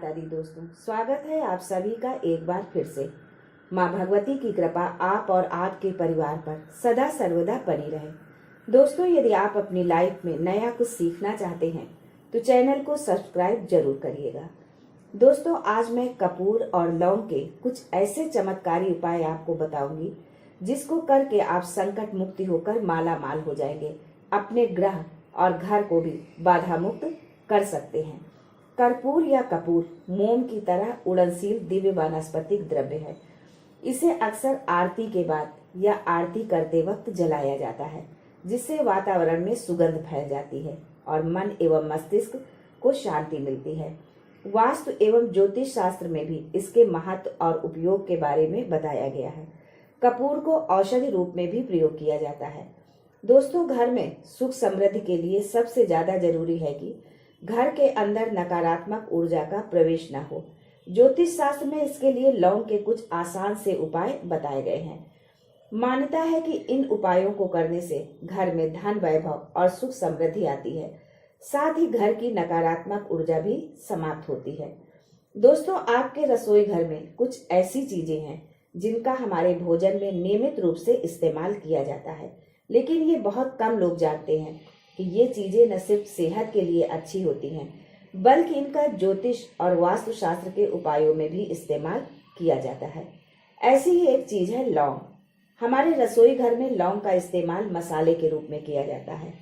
माता दी दोस्तों, स्वागत है आप सभी का एक बार फिर से। माँ भगवती की कृपा आप और आपके परिवार पर सदा सर्वदा बनी रहे। दोस्तों, यदि आप अपनी लाइफ में नया कुछ सीखना चाहते हैं तो चैनल को सब्सक्राइब जरूर करिएगा। दोस्तों, आज मैं कपूर और लौंग के कुछ ऐसे चमत्कारी उपाय आपको बताऊंगी जिसको करके आप संकट मुक्ति होकर माला माल हो जाएंगे। अपने ग्रह और घर को भी बाधा मुक्त कर सकते हैं। कर्पूर या कपूर मोम की तरह उड़नशील दिव्य वानस्पतिक द्रव्य है। इसे अक्सर आरती के बाद या आरती करते वक्त जलाया जाता है, जिससे वातावरण में सुगंध फैल जाती है और मन एवं मस्तिष्क को शांति मिलती है। वास्तु एवं ज्योतिष शास्त्र में भी इसके महत्व और उपयोग के बारे में बताया गया है। कपूर को औषधि रूप में भी प्रयोग किया जाता है। दोस्तों, घर में सुख समृद्धि के लिए सबसे ज्यादा जरूरी है कि घर के अंदर नकारात्मक ऊर्जा का प्रवेश न हो। ज्योतिष शास्त्र में इसके लिए लौंग के कुछ आसान से उपाय बताए गए हैं। मान्यता है कि इन उपायों को करने से घर में धन वैभव और सुख समृद्धि आती है, साथ ही घर की नकारात्मक ऊर्जा भी समाप्त होती है। दोस्तों, आपके रसोई घर में कुछ ऐसी चीजें हैं जिनका हमारे भोजन में नियमित रूप से इस्तेमाल किया जाता है, लेकिन ये बहुत कम लोग जानते हैं कि ये चीजें न सिर्फ सेहत के लिए अच्छी होती हैं, बल्कि इनका ज्योतिष और वास्तु शास्त्र के उपायों में भी इस्तेमाल किया जाता है। ऐसी ही एक चीज है लौंग। हमारे रसोई घर में लौंग का इस्तेमाल मसाले के रूप में किया जाता है।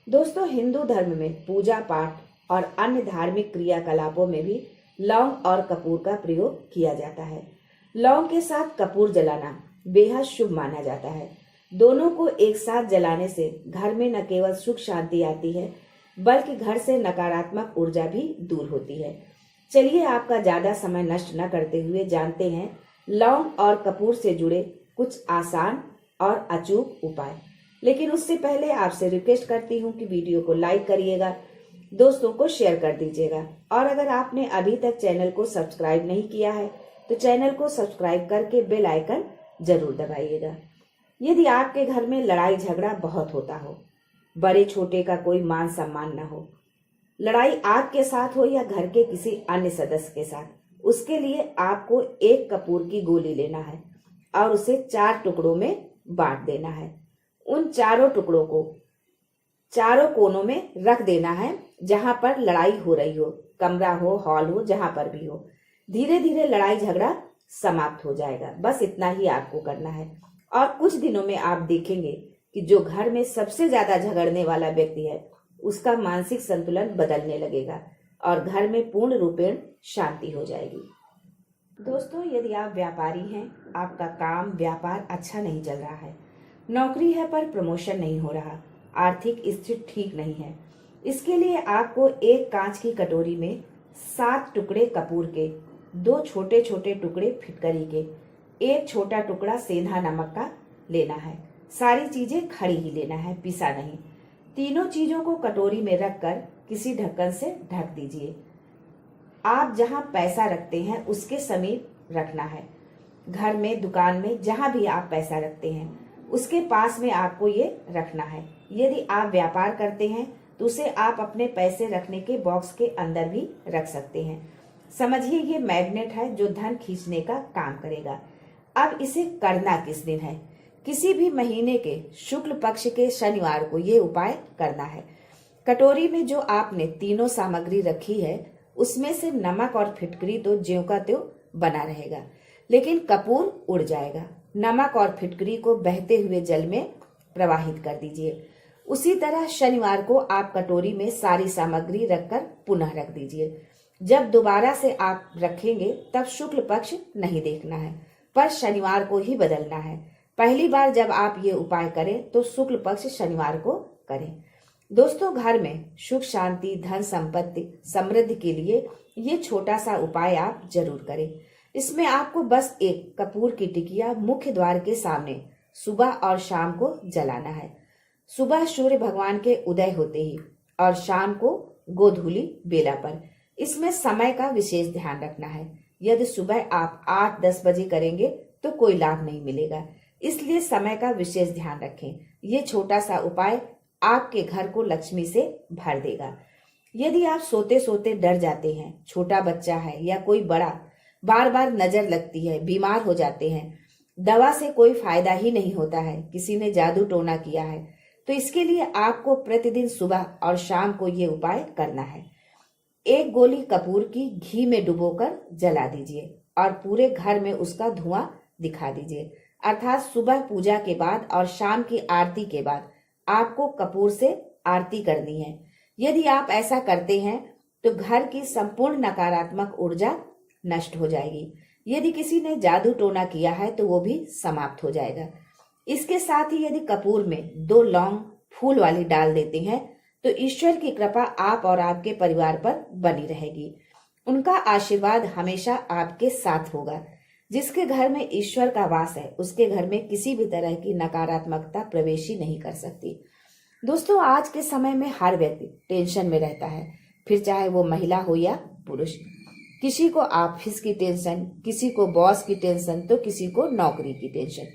दोस्तों, हिंदू धर्म में पूजा पाठ और अन्य धार्मिक क्रियाकलापों में भी लौंग और कपूर का प्रयोग किया जाता है। लौंग के साथ कपूर जलाना बेहद शुभ माना जाता है। दोनों को एक साथ जलाने से घर में न केवल सुख शांति आती है, बल्कि घर से नकारात्मक ऊर्जा भी दूर होती है। चलिए, आपका ज्यादा समय नष्ट न करते हुए जानते हैं लौंग और कपूर से जुड़े कुछ आसान और अचूक उपाय। लेकिन उससे पहले आपसे रिक्वेस्ट करती हूँ कि वीडियो को लाइक करिएगा, दोस्तों को शेयर कर दीजिएगा, और अगर आपने अभी तक चैनल को सब्सक्राइब नहीं किया है तो चैनल को सब्सक्राइब करके बेल आइकन जरूर दबाइएगा। यदि आपके घर में लड़ाई झगड़ा बहुत होता हो, बड़े छोटे का कोई मान सम्मान न हो, लड़ाई आपके साथ हो या घर के किसी अन्य सदस्य के साथ, उसके लिए आपको एक कपूर की गोली लेना है और उसे 4 टुकड़ों में बांट देना है। उन चारों टुकड़ों को चारों कोनों में रख देना है जहां पर लड़ाई हो रही हो, कमरा हो, हॉल हो, जहां पर भी हो। धीरे धीरे लड़ाई झगड़ा समाप्त हो जाएगा। बस इतना ही आपको करना है और कुछ दिनों में आप देखेंगे कि जो घर में सबसे ज्यादा झगड़ने वाला व्यक्ति है उसका मानसिक संतुलन बदलने लगेगा और घर में पूर्ण रूपेण शांति हो जाएगी। दोस्तों, यदि आप व्यापारी हैं, आपका काम व्यापार अच्छा नहीं चल रहा है, नौकरी है पर प्रमोशन नहीं हो रहा, आर्थिक स्थिति ठीक नहीं है, इसके लिए आपको एक कांच की कटोरी में 7 टुकड़े कपूर के, 2 छोटे छोटे टुकड़े फिटकरी के, 1 छोटा टुकड़ा सेंधा नमक का लेना है। सारी चीजें खड़ी ही लेना है, पिसा नहीं। तीनों चीजों को कटोरी में रखकर किसी ढक्कन से ढक दीजिए। आप जहां पैसा रखते हैं उसके समीप रखना है। घर में, दुकान में, जहां भी आप पैसा रखते हैं उसके पास में आपको ये रखना है। यदि आप व्यापार करते हैं तो उसे आप अपने पैसे रखने के बॉक्स के अंदर भी रख सकते हैं। समझिए, ये मैग्नेट है जो धन खींचने का काम करेगा। अब इसे करना किस दिन है? किसी भी महीने के शुक्ल पक्ष के शनिवार को ये उपाय करना है। कटोरी में जो आपने तीनों सामग्री रखी है उसमें से नमक और फिटकरी तो ज्यों का त्यों बना रहेगा, लेकिन कपूर उड़ जाएगा। नमक और फिटकरी को बहते हुए जल में प्रवाहित कर दीजिए। उसी तरह शनिवार को आप कटोरी में सारी सामग्री रखकर पुनः रख दीजिए। जब दोबारा से आप रखेंगे तब शुक्ल पक्ष नहीं देखना है, पर शनिवार को ही बदलना है। पहली बार जब आप ये उपाय करें तो शुक्ल पक्ष शनिवार को करें। दोस्तों, घर में सुख शांति, धन संपत्ति, समृद्धि के लिए ये छोटा सा उपाय आप जरूर करें। इसमें आपको बस एक कपूर की टिकिया मुख्य द्वार के सामने सुबह और शाम को जलाना है। सुबह सूर्य भगवान के उदय होते ही और शाम को गोधूली बेला पर। इसमें समय का विशेष ध्यान रखना है। यदि सुबह आप 8-10 बजे करेंगे तो कोई लाभ नहीं मिलेगा, इसलिए समय का विशेष ध्यान रखें। ये छोटा सा उपाय आपके घर को लक्ष्मी से भर देगा। यदि आप सोते सोते डर जाते हैं, छोटा बच्चा है या कोई बड़ा, बार बार नजर लगती है, बीमार हो जाते हैं, दवा से कोई फायदा ही नहीं होता है, किसी ने जादू टोना किया है, तो इसके लिए आपको प्रतिदिन सुबह और शाम को ये उपाय करना है। एक गोली कपूर की घी में डुबोकर जला दीजिए और पूरे घर में उसका धुआं दिखा दीजिए। अर्थात सुबह पूजा के बाद और शाम की आरती के बाद आपको कपूर से आरती करनी है। यदि आप ऐसा करते हैं तो घर की संपूर्ण नकारात्मक ऊर्जा नष्ट हो जाएगी। यदि किसी ने जादू टोना किया है तो वो भी समाप्त हो जाएगा। इसके साथ ही यदि कपूर में 2 लौंग फूल वाली डाल देते हैं तो ईश्वर की कृपा आप और आपके परिवार पर बनी रहेगी। उनका आशीर्वाद हमेशा आपके साथ होगा। जिसके घर में ईश्वर का वास है उसके घर में किसी भी तरह की नकारात्मकता प्रवेश ही नहीं कर सकती। दोस्तों, आज के समय में हर व्यक्ति टेंशन में रहता है, फिर चाहे वो महिला हो या पुरुष। किसी को ऑफिस की टेंशन, किसी को बॉस की टेंशन, तो किसी को नौकरी की टेंशन,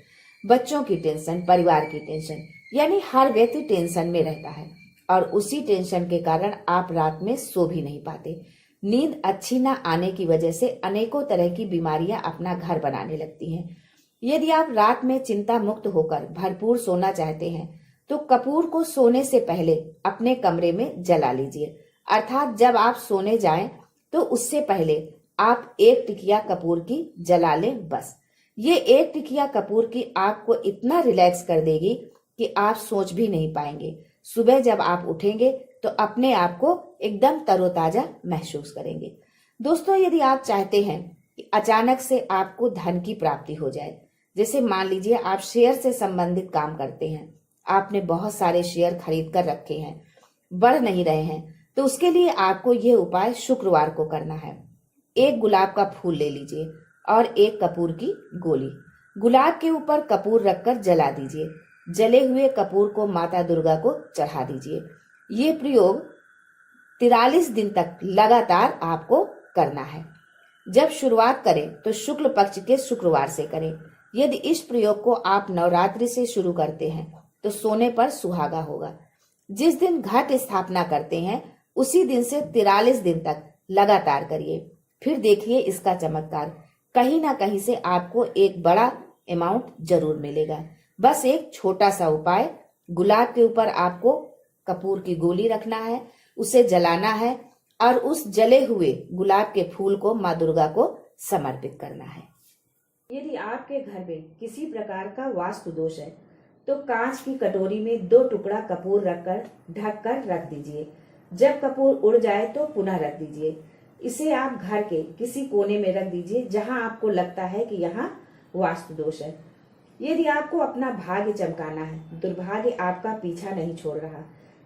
बच्चों की टेंशन, परिवार की टेंशन, यानी हर व्यक्ति टेंशन में रहता है और उसी टेंशन के कारण आप रात में सो भी नहीं पाते। नींद अच्छी न आने की वजह से अनेकों तरह की बीमारियां अपना घर बनाने लगती हैं। यदि आप रात में चिंता मुक्त होकर भरपूर सोना चाहते हैं तो कपूर को सोने से पहले अपने कमरे में जला लीजिए। अर्थात जब आप सोने जाएं तो उससे पहले आप 1 टिकिया कपूर की जला लें बस। ये 1 टिकिया कपूर की आपको इतना रिलैक्स कर देगी कि आप सोच भी नहीं पाएंगे। सुबह जब आप उठेंगे तो अपने आप को एकदम तरोताजा महसूस करेंगे। दोस्तों, यदि आप चाहते हैं कि अचानक से आपको धन की प्राप्ति हो जाए, जैसे मान लीजिए आप शेयर से संबंधित काम करते हैं, आपने बहुत सारे शेयर खरीद कर रखे हैं, बढ़ नहीं रहे हैं, तो उसके लिए आपको यह उपाय शुक्रवार को करना है। 1 गुलाब का फूल ले लीजिए और 1 कपूर की गोली। गुलाब के ऊपर कपूर रखकर जला दीजिए। जले हुए कपूर को माता दुर्गा को चढ़ा दीजिए। ये प्रयोग 43 दिन तक लगातार आपको करना है। जब शुरुआत करें तो शुक्ल पक्ष के शुक्रवार से करें। यदि इस प्रयोग को आप नवरात्रि से शुरू करते हैं तो सोने पर सुहागा होगा। जिस दिन घट स्थापना करते हैं उसी दिन से 43 दिन तक लगातार करिए। फिर देखिए इसका चमत्कार। कहीं ना कहीं से आपको एक बड़ा अमाउंट जरूर मिलेगा। बस एक छोटा सा उपाय, गुलाब के ऊपर आपको कपूर की गोली रखना है, उसे जलाना है और उस जले हुए गुलाब के फूल को माँ दुर्गा को समर्पित करना है। यदि आपके घर में किसी प्रकार का वास्तु दोष है तो कांच की कटोरी में 2 टुकड़ा कपूर रखकर ढककर रख दीजिए। जब कपूर उड़ जाए तो पुनः रख दीजिए। इसे आप घर के किसी कोने में रख दीजिए जहां आपको लगता है कि यहाँ वास्तु दोष है। यदि आपको अपना भाग्य चमकाना है, दुर्भाग्य आपका पीछा नहीं छोड़ रहा,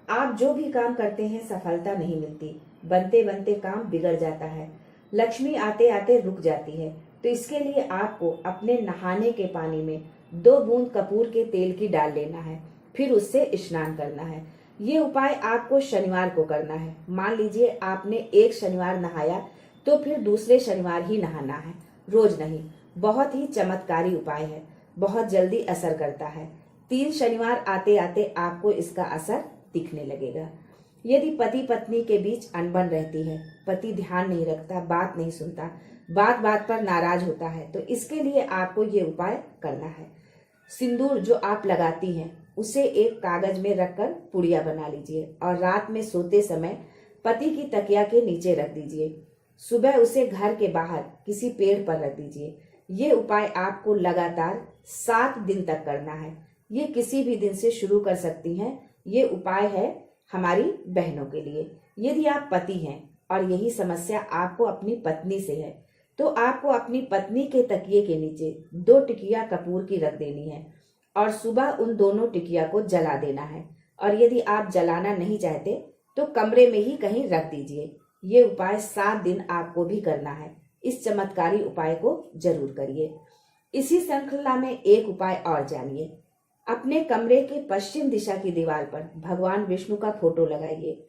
आप जो भी काम करते हैं सफलता नहीं मिलती, बनते बनते काम बिगड़ जाता है, लक्ष्मी आते आते रुक जाती है, तो इसके लिए आपको अपने नहाने के पानी में 2 बूंद कपूर के तेल की डाल लेना है, फिर उससे स्नान करना है। ये उपाय आपको शनिवार को करना है। मान लीजिए आपने एक शनिवार नहाया तो फिर दूसरे शनिवार ही नहाना है, रोज नहीं। बहुत ही चमत्कारी उपाय है, बहुत जल्दी असर करता है। 3 शनिवार आते आते आपको इसका असर दिखने लगेगा। यदि पति पत्नी के बीच अनबन रहती है, पति ध्यान नहीं रखता, बात नहीं सुनता, बात बात पर नाराज होता है, तो इसके लिए आपको ये उपाय करना है। सिंदूर जो आप लगाती हैं उसे एक कागज में रखकर पुड़िया बना लीजिए और रात में सोते समय पति की तकिया के नीचे रख दीजिए। सुबह उसे घर के बाहर किसी पेड़ पर रख दीजिए। ये उपाय आपको लगातार 7 दिन तक करना है। ये किसी भी दिन से शुरू कर सकती हैं। ये उपाय है हमारी बहनों के लिए। यदि आप पति हैं और यही समस्या आपको अपनी पत्नी से है तो आपको अपनी पत्नी के तकिए के नीचे 2 टिकिया कपूर की रख देनी है और सुबह उन दोनों टिकिया को जला देना है। और यदि आप जलाना नहीं चाहते तो कमरे में ही कहीं रख दीजिए। ये उपाय 7 दिन आपको भी करना है। इस चमत्कारी उपाय को जरूर करिए। इसी श्रृंखला में एक उपाय और जानिए। अपने कमरे के पश्चिम दिशा की दीवार पर भगवान विष्णु का फोटो लगाइए।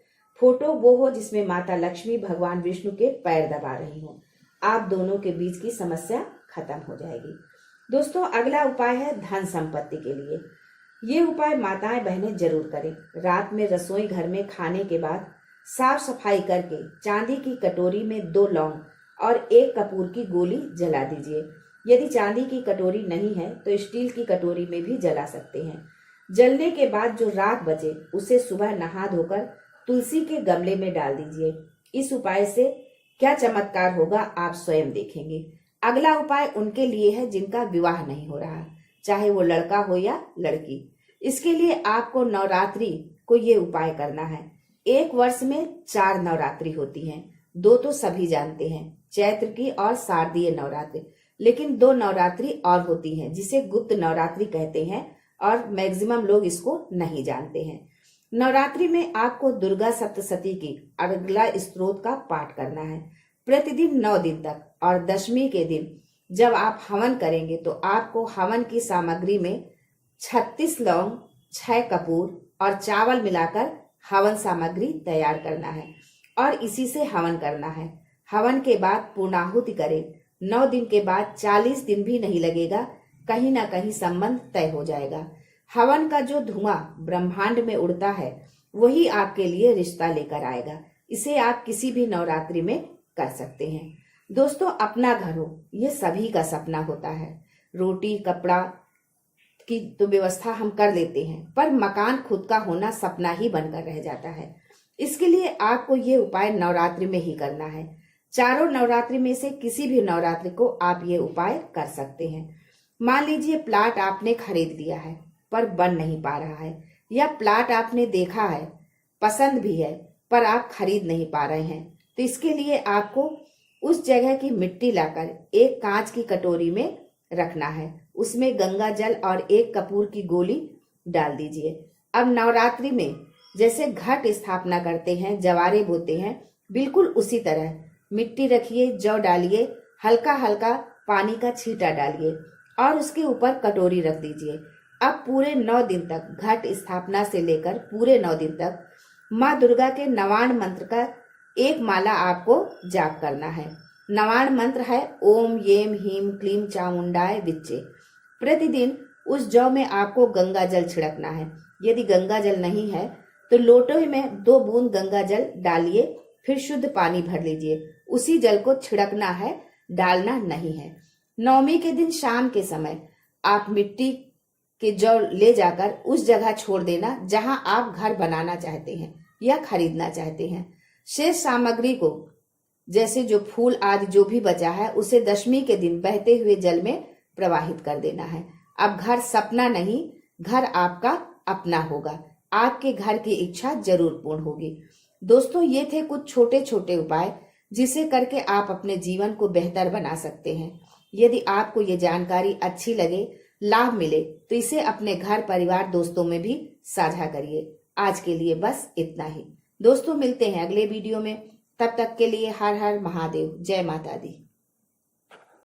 फोटो वो हो जिसमें माता लक्ष्मी भगवान विष्णु के पैर दबा रही हो। आप दोनों के बीच की समस्या खत्म हो जाएगी। दोस्तों, अगला उपाय है धन संपत्ति के लिए। ये उपाय माताएं बहनें जरूर करें। रात में रसोई घर में खाने के बाद साफ सफाई करके चांदी की कटोरी में 2 लौंग और 1 कपूर की गोली जला दीजिए। यदि चांदी की कटोरी नहीं है तो स्टील की कटोरी में भी जला सकते हैं। जलने के बाद जो राख बचे उसे सुबह नहा धोकर तुलसी के गमले में डाल दीजिए। इस उपाय से क्या चमत्कार होगा आप स्वयं देखेंगे। अगला उपाय उनके लिए है जिनका विवाह नहीं हो रहा, चाहे वो लड़का हो या लड़की। इसके लिए आपको नवरात्रि को ये उपाय करना है। एक वर्ष में 4 नवरात्रि होती हैं, 2 तो सभी जानते हैं, चैत्र की और शारदीय नवरात्रि। लेकिन 2 नवरात्रि और होती हैं जिसे गुप्त नवरात्रि कहते हैं और मैक्सिमम लोग इसको नहीं जानते हैं। नवरात्रि में आपको दुर्गा सप्तशती की अर्गला स्तोत्र का पाठ करना है प्रतिदिन 9 दिन तक। और दशमी के दिन जब आप हवन करेंगे तो आपको हवन की सामग्री में 36 लौंग, 6 कपूर और चावल मिलाकर हवन सामग्री तैयार करना है और इसी से हवन करना है। हवन के बाद पूर्णाहुति करें। 9 दिन के बाद 40 दिन भी नहीं लगेगा, कहीं ना कहीं संबंध तय हो जाएगा। हवन का जो धुआं ब्रह्मांड में उड़ता है वही आपके लिए रिश्ता लेकर आएगा। इसे आप किसी भी नवरात्रि में कर सकते हैं। दोस्तों, अपना घर हो ये सभी का सपना होता है। रोटी कपड़ा की तो व्यवस्था हम कर लेते हैं, पर मकान खुद का होना सपना ही बनकर रह जाता है। इसके लिए आपको ये उपाय नवरात्रि में ही करना है। चारों नवरात्रि में से किसी भी नवरात्रि को आप ये उपाय कर सकते हैं। मान लीजिए प्लाट आपने खरीद लिया है पर बन नहीं पा रहा है, या प्लाट आपने देखा है, पसंद भी है, पर आप खरीद नहीं पा रहे हैं, तो इसके लिए आपको उस जगह की मिट्टी लाकर एक कांच की कटोरी में रखना है। उसमें गंगा जल और 1 कपूर की गोली डाल दीजिए। अब नवरात्रि में जैसे घट स्थापना करते हैं, जवारे बोते हैं, बिल्कुल उसी तरह मिट्टी रखिए, जौ डालिए, हल्का हल्का पानी का छींटा डालिए और उसके ऊपर कटोरी रख दीजिए। अब पूरे 9 दिन तक, घट स्थापना से लेकर पूरे 9 दिन तक माँ दुर्गा के नवाण मंत्र का 1 माला आपको जाप करना है। नवाण मंत्र है ओम येम हीम क्लीम चामुंडाय विच्चे। प्रतिदिन उस जौ में आपको गंगा जल छिड़कना है। यदि गंगा जल नहीं है तो लोटे में 2 बूंद गंगा जल डालिए, फिर शुद्ध पानी भर लीजिए। उसी जल को छिड़कना है, डालना नहीं है। नवमी के दिन शाम के समय आप मिट्टी के जौ ले जाकर उस जगह छोड़ देना जहां आप घर बनाना चाहते हैं या खरीदना चाहते हैं। शेष सामग्री को, जैसे जो फूल आदि जो भी बचा है, उसे दशमी के दिन बहते हुए जल में प्रवाहित कर देना है। अब घर सपना नहीं, घर आपका अपना होगा। आपके घर की इच्छा जरूर पूर्ण होगी। दोस्तों, ये थे कुछ छोटे छोटे उपाय जिसे करके आप अपने जीवन को बेहतर बना सकते हैं। यदि आपको ये जानकारी अच्छी लगे, लाभ मिले, तो इसे अपने घर परिवार दोस्तों में भी साझा करिए। आज के लिए बस इतना ही। दोस्तों, मिलते हैं अगले वीडियो में। तब तक के लिए हर हर महादेव, जय माता दी।